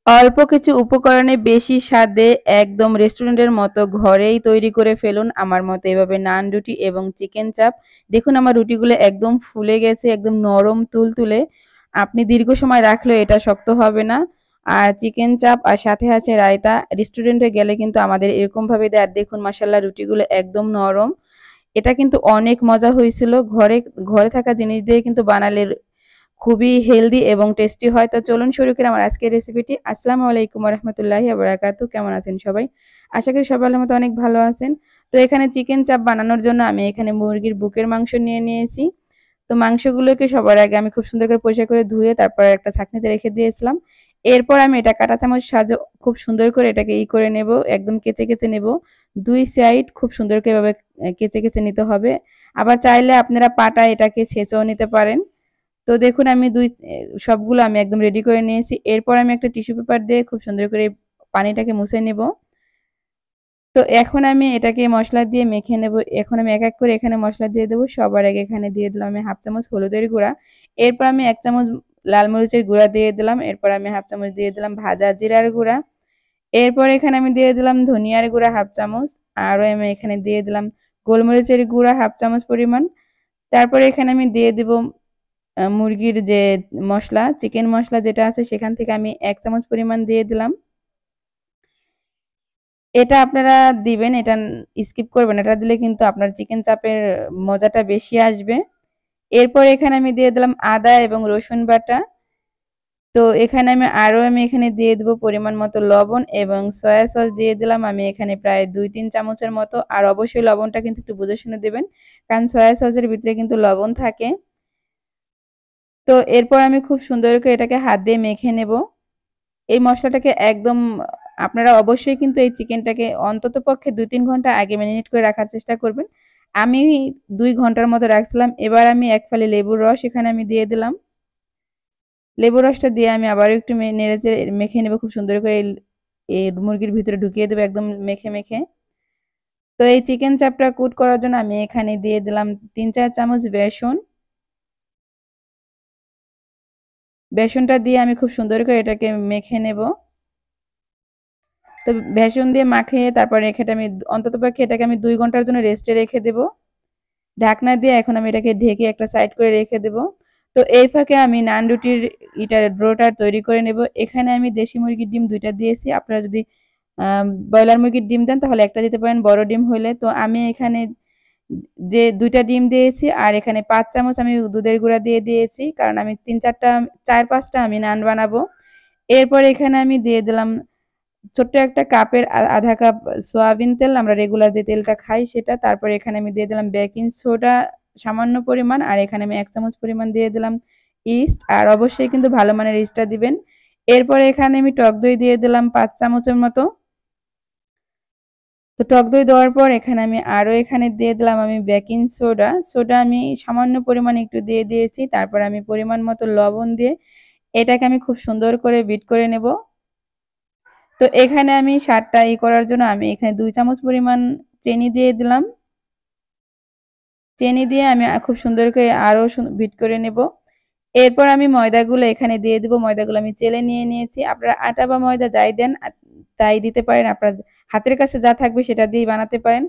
অল্প কিছু উপকরণে বেশি স্বাদে একদম রেস্টুরেন্টের মতো ঘরেই তৈরি করে ফেলুন আমার মতো এভাবে নান রুটি এবং চিকেন চাপ। দেখুন আমার রুটিগুলো একদম ফুলে গেছে, একদম নরম তুলতুলে। আপনি দীর্ঘ সময় রাখলেও এটা শক্ত হবে না। আর চিকেন চাপ আর সাথে আছে রায়তা। রেস্টুরেন্টে গেলে কিন্তু আমাদের এরকম ভাবে দেয়। আর দেখুন মাশাআল্লাহ রুটিগুলো একদম নরম। এটা কিন্তু অনেক মজা হয়েছিল। ঘরে ঘরে থাকা জিনিস দিয়ে কিন্তু বানালে খুবই হেলদি এবং টেস্টি হয়। তো চলুন শুরু করি আমার আজকের রেসিপিটি। আসসালামু আলাইকুম ওয়া রাহমাতুল্লাহি ওয়া বারাকাতুহু। কেমন আছেন সবাই? আশা করি সবাই আল্লাহর মতো অনেক ভালো আছেন। তো এখানে চিকেন চাপ বানানোর জন্য আমি এখানে মুরগির বুকের মাংস নিয়ে নিয়েছি। তো মাংসগুলোকে সবার আগে আমি খুব সুন্দর করে পরিষ্কার করে ধুয়ে তারপর একটা ছাঁকনিতে রেখে দিয়েছিলাম। এরপর আমি এটা কাঁটা চামচ সাহায্যে খুব সুন্দর করে এটাকে করে নেব, একদম কেচে নেব। ২ সাইড খুব সুন্দর করে এভাবে কেচে নিতে হবে। আবার চাইলে আপনারা পাটায় এটাকে ছেঁচেও নিতে পারেন। তো দেখুন আমি সবগুলো আমি একদম রেডি করে নিয়েছি। এরপর আমি একটা টিস্যু পেপার দিয়ে খুব সুন্দর করে পানিটাকে মুছে নেব। তো এখন আমি এটাকে মসলা দিয়ে মেখে নেব। এখন আমি এক করে এখানে মসলা দিয়ে দেবো। সবার আগে এখানে দিয়ে দিলাম আমি 1/2 চামচ হলুদের গুঁড়া। এরপর আমি 1 চামচ লাল মরিচের গুঁড়া দিয়ে দিলাম। এরপর আমি 1/2 চামচ দিয়ে দিলাম ভাজা জিরার গুঁড়া। এরপর এখানে আমি দিয়ে দিলাম ধনিয়ার গুঁড়া 1/2 চামচ। আরও আমি এখানে দিয়ে দিলাম গোলমরিচের গুঁড়া 1/2 চামচ পরিমাণ। তারপরে এখানে আমি দিয়ে দিব মুরগির যে মসলা, চিকেন মসলা যেটা আছে সেখান থেকে আমি 1 চামচ পরিমাণ দিয়ে দিলাম। এটা আপনারা দিবেন, এটা স্কিপ করবেন। এটা দিলে কিন্তু আপনার চিকেন চাপের মজাটা বেশি আসবে। এরপর এখানে আমি দিয়ে দিলাম আদা এবং রসুন বাটা। তো এখানে আমি এখানে দিয়ে দেব পরিমাণ মতো লবণ এবং সয়া সস দিয়ে দিলাম আমি এখানে প্রায় ২-৩ চামচের মতো। আর অবশ্যই লবণটা কিন্তু একটু বুঝে শুনে দিবেন। কারণ সয়া সসের ভিতরে কিন্তু লবণ থাকে। তো এরপর আমি খুব সুন্দর করে এটাকে হাত দিয়ে মেখে নেব। এই মসলাটাকে একদম আপনারা অবশ্যই কিন্তু এই চিকেনটাকে অন্ততপক্ষে ২-৩ ঘন্টা আগে ম্যারিনেট করে রাখার চেষ্টা করবেন। আমি ২ ঘন্টার মতো রাখছিলাম। এবার আমি ১ ফালি লেবুর রস এখানে আমি দিয়ে দিলাম। লেবুর রসটা দিয়ে আমি আবারও একটু নেড়েচেড়ে মেখে নেব খুব সুন্দর করে এই মুরগির ভিতরে ঢুকিয়ে দেবো একদম মেখে। তো এই চিকেন চাপটা কুট করার জন্য আমি এখানে দিয়ে দিলাম ৩-৪ চামচ বেসন। বেসনটা দিয়ে আমি খুব সুন্দর করে এটাকে মেখে নেব। তো বেসন দিয়ে মাখিয়ে তারপরে আমি অন্ততপক্ষে এটাকে আমি ২ ঘন্টার জন্য রেস্টে রেখে দেব। ঢাকনা দিয়ে এখন আমি এটাকে ঢেকে একটা সাইড করে রেখে দেব। তো এই ফাঁকে আমি নান রুটির ডোটা তৈরি করে নেব। এখানে আমি দেশি মুরগির ডিম ২ টা দিয়েছি। আপনারা যদি ব্রয়লার মুরগির ডিম দেন তাহলে একটা দিতে পারেন বড় ডিম হইলে। তো আমি এখানে যে ২ টা ডিম দিয়েছি আর এখানে ৫ চামচ আমি দুধের গুঁড়া দিয়ে দিয়েছি। কারণ আমি ৪-৫ টা আমি নান বানাবো। এরপর এখানে আমি দিয়ে দিলাম ছোট্ট একটা কাপের আধা কাপ সয়াবিন তেল, আমরা রেগুলার যে তেলটা খাই সেটা। তারপরে এখানে আমি দিয়ে দিলাম বেকিং সোডা সামান্য পরিমাণ। আর এখানে আমি ১ চামচ পরিমাণ দিয়ে দিলাম ইস্ট। আর অবশ্যই কিন্তু ভালো মানের ইস্টটা দিবেন। এরপরে এখানে আমি টক দই দিয়ে দিলাম ৫ চামচের মতো। তো টক দই দেওয়ার পর এখানে আমি আরও এখানে দিয়ে দিলাম আমি বেকিং সোডা। সোডা আমি সামান্য পরিমাণে একটু দিয়ে দিয়েছি। তারপর আমি পরিমাণ মতো লবণ দিয়ে এটাকে আমি খুব সুন্দর করে বিট করে নেব। তো এখানে আমি স্বাদটা করার জন্য আমি এখানে ২ চামচ পরিমাণ চিনি দিয়ে দিলাম। চিনি দিয়ে আমি খুব সুন্দর করে আরও বিট করে নেব। এরপর আমি ময়দাগুলো এখানে দিয়ে দিব। ময়দাগুলো আমি চেলে নিয়ে নিয়েছি। আপনারা আটা বা ময়দা যাই দেন তাই দিতে পারেন। আপনার হাতের কাছে যা থাকবে সেটা দিয়েই বানাতে পারেন।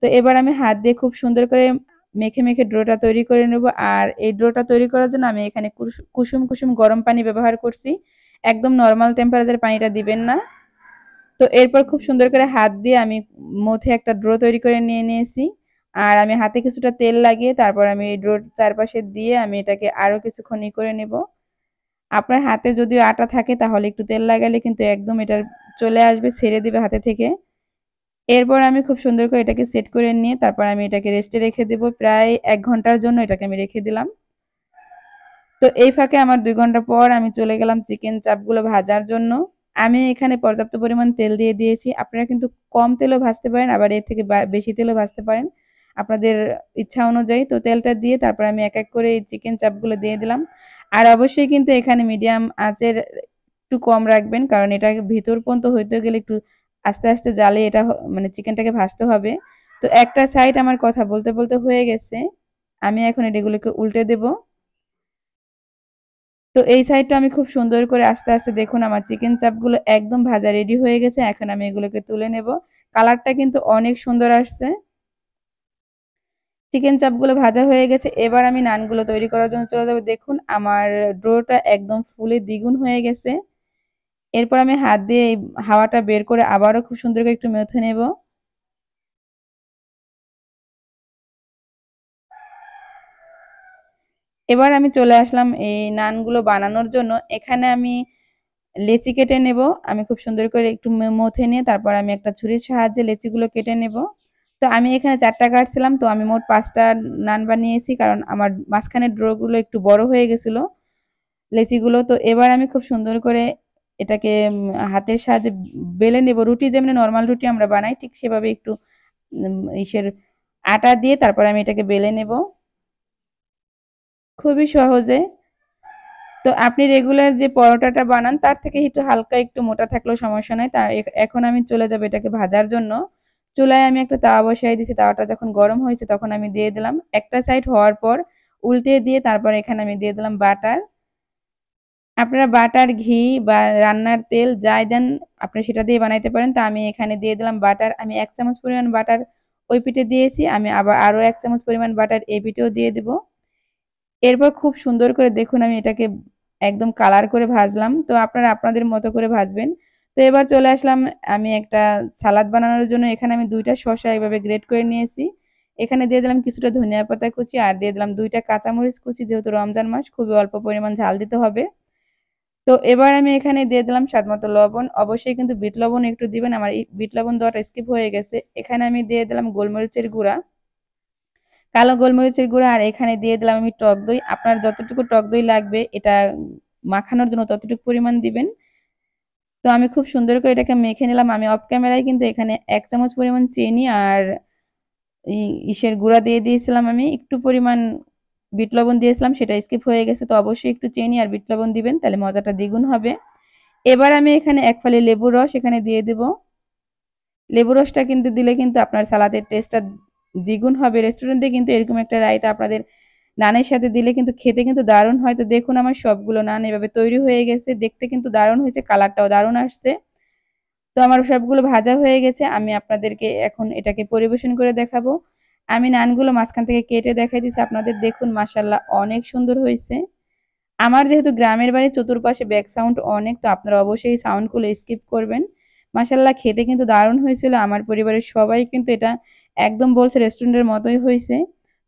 তো এবার আমি হাত দিয়ে খুব সুন্দর করে মেখে ডোটা তৈরি করে নেব। আর এই ডোটা তৈরি করার জন্য আমি এখানে কুসুম গরম পানি ব্যবহার করছি। একদম নরমাল টেম্পারেচারে পানিটা দিবেন না। তো এরপর খুব সুন্দর করে হাত দিয়ে আমি মধ্যে একটা ড্রো তৈরি করে নিয়ে নিয়েছি। আর আমি হাতে কিছুটা তেল লাগিয়ে তারপর আমি এই ড্রোর চারপাশে দিয়ে আমি এটাকে আরো কিছুক্ষণ করে নেব। আপনার হাতে যদিও আটা থাকে তাহলে একটু তেল লাগালে কিন্তু একদম এটা চলে আসবে, ছেড়ে দিবে হাতে থেকে। এরপর আমি খুব সুন্দর করে এটাকে সেট করে নিয়ে তারপর আমি এটাকে রেস্টে রেখে দেব। প্রায় ১ ঘন্টার জন্য এটাকে আমি রেখে দিলাম। তো এই ফাঁকে আমার ২ ঘন্টা পর আমি চলে গেলাম চিকেন চাপগুলো ভাজার জন্য। আমি এখানে পর্যাপ্ত পরিমাণ তেল দিয়ে দিয়েছি। আপনারা কিন্তু কম তেলেও ভাজতে পারেন, আবার এর থেকে বেশি তেলেও ভাজতে পারেন। আপনাদের ইচ্ছা অনুযায়ী। তো তেলটা দিয়ে তারপর আমি এক করে এই চিকেন চাপগুলো দিয়ে দিলাম। আর অবশ্যই কিন্তু এখানে মিডিয়াম আঁচের একটু কম রাখবেন। কারণ এটা ভিতর পর্যন্ত হইতে গেলে একটু আস্তে জালে এটা মানে চিকেনটাকে ভাজতে হবে। তো একটা সাইড আমার কথা বলতে হয়ে গেছে। আমি এখন এগুলোকে উল্টে দেব। তো এই সাইডটা আমি খুব সুন্দর করে আস্তে আস্তে দেখুন আমার চিকেন চাপগুলো একদম ভাজা রেডি হয়ে গেছে। এখন আমি এগুলোকে তুলে নেব। কালারটা কিন্তু অনেক সুন্দর আসছে। চিকেন চাপগুলো ভাজা হয়ে গেছে। এবার আমি নানগুলো তৈরি করার জন্য চলে যাবো। দেখুন আমার ডোটা একদম ফুলে দ্বিগুণ হয়ে গেছে। এরপর আমি হাত দিয়ে এই হাওয়াটা বের করে আবারও খুব সুন্দর করে একটু মেখে নেব। এবার আমি চলে আসলাম এই নানগুলো বানানোর জন্য। এখানে আমি লেচি কেটে নেব। আমি খুব সুন্দর করে একটু মথে নিয়ে তারপর আমি একটা ছুরির সাহায্যে লেচিগুলো কেটে নেব। তো আমি এখানে ৪টা কাটছিলাম, তো আমি মোট ৫টা নান বানিয়েছি, কারণ আমার মাঝখানের ডোগুলো একটু বড় হয়ে গেছিল লেচিগুলো। তো এবার আমি খুব সুন্দর করে এটাকে হাতের সাহায্যে বেলে নেব। রুটি যেমনি নর্মাল রুটি আমরা বানাই ঠিক সেভাবে একটু ইসের আটা দিয়ে তারপর আমি এটাকে বেলে নেব খুবই সহজে। তো আপনি রেগুলার যে পরোটাটা বানান তার থেকে একটু হালকা একটু মোটা থাকলেও সমস্যা নাই। তা এখন আমি চলে যাব এটাকে ভাজার জন্য। চুলায় আমি একটা তাওয়া বসিয়ে দিয়েছি। তাওয়াটা যখন গরম হয়েছে তখন আমি দিয়ে দিলাম। একটা সাইড হওয়ার পর উল্টে দিয়ে তারপর এখানে আমি দিয়ে দিলাম বাটার। আপনারা বাটার, ঘি বা রান্নার তেল যাই দেন আপনি সেটা দিয়ে বানাইতে পারেন। তো আমি এখানে দিয়ে দিলাম বাটার। আমি ১ চামচ পরিমাণ বাটার ওই পিঠে দিয়েছি। আমি আবার আরও ১ চামচ পরিমাণ বাটার এই পিঠেও দিয়ে দেব। এরপর খুব সুন্দর করে দেখুন আমি এটাকে একদম কালার করে ভাজলাম। তো আপনারা আপনাদের মতো করে ভাজবেন। তো এবার চলে আসলাম আমি একটা সালাদ বানানোর জন্য। এখানে আমি ২টা শসা এভাবে গ্রেট করে নিয়েছি। এখানে দিয়ে দিলাম কিছুটা ধনিয়া পাতা কুচি আর দিয়ে দিলাম ২টা কাঁচামরিচ কুচি। যেহেতু রমজান মাস খুবই অল্প পরিমাণ ঝাল দিতে হবে। তো এবার আমি এখানে দিয়ে দিলাম স্বাদমতো লবণ। অবশ্যই কিন্তু বিট লবণ একটু দিবেন। আমার এই বিট লবণ দেওয়াটা স্কিপ হয়ে গেছে। এখানে আমি দিয়ে দিলাম গোলমরিচের গুঁড়া, কালো গোলমরিচের গুঁড়া, আর এখানে দিয়ে দিলাম আমি টক দই। আপনার যতটুকু টক দই লাগবে এটা মাখানোর জন্য ততটুকু পরিমাণ দিবেন। তো আমি খুব সুন্দর করে এটাকে মেখে নিলাম। আমি অফ ক্যামেরায় কিন্তু এখানে ১ চামচ পরিমাণ চিনি আর ইসের গুঁড়া দিয়ে দিয়েছিলাম। আমি একটু পরিমাণ বিট লবণ দিয়েছিলাম, সেটা স্কিপ হয়ে গেছে। তো অবশ্যই একটু চিনি আর বিট লবণ দিবেন, তাহলে মজাটা দ্বিগুণ হবে। এবার আমি এখানে ১ ফালি লেবুর রস এখানে দিয়ে দেব। লেবুর রসটা কিন্তু দিলে কিন্তু আপনার সালাদের টেস্টটা দ্বিগুণ হবে। রেস্টুরেন্টে কিন্তু এরকম একটা রায়তা আপনাদের নানের সাথে দিলে কিন্তু খেতে কিন্তু দারুণ হয়। তো দেখুন আমার সবগুলো নান এভাবে তৈরি হয়ে গেছে। দেখতে কিন্তু দারুণ হয়েছে, কালারটাও দারুণ আসছে। তো আমার সবগুলো ভাজা হয়ে গেছে। আমি আপনাদেরকে এখন এটাকে পরিবেশন করে দেখাবো। আমি নানগুলো মাঝখান থেকে কেটে দেখাই দিচ্ছি আপনাদের। দেখুন মাশাআল্লাহ অনেক সুন্দর হয়েছে। আমার যেহেতু গ্রামের বাড়ি চতুর্পাশে ব্যাক সাউন্ড অনেক, তো আপনারা অবশ্যই সাউন্ডগুলো স্কিপ করবেন। মাশাআল্লাহ খেতে কিন্তু দারুণ হয়েছিল। আমার পরিবারের সবাই কিন্তু এটা একদম বলছে রেস্টুরেন্টের মতোই হয়েছে।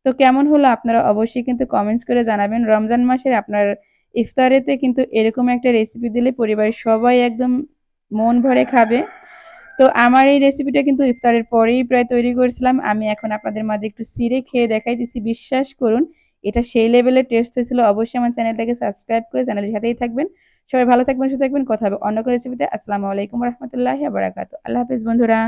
তো কেমন হলো আপনারা অবশ্যই কিন্তু কমেন্টস করে জানাবেন। রমজান মাসের আপনার ইফতারেতে কিন্তু এরকম একটা রেসিপি দিলে পরিবারের সবাই একদম মন ভরে খাবে। তো আমার এই রেসিপিটা কিন্তু ইফতারের পরেই প্রায় তৈরি করেছিলাম। আমি এখন আপনাদের মাঝে একটু ছিঁড়ে খেয়ে দেখাই দিচ্ছি। বিশ্বাস করুন এটা সেই লেভেলের টেস্ট হয়েছিল। অবশ্যই আমার চ্যানেলটাকে সাবস্ক্রাইব করে চ্যানেলের সাথেই থাকবেন। সবাই ভালো থাকবেন, সুস্থ থাকবেন। কথা হবে অন্য কোনো রেসিপিতে। আসসালামু আলাইকুম ওয়া রাহমাতুল্লাহি ওয়া বারাকাতুহু। আল্লাহ হাফেজ বন্ধুরা।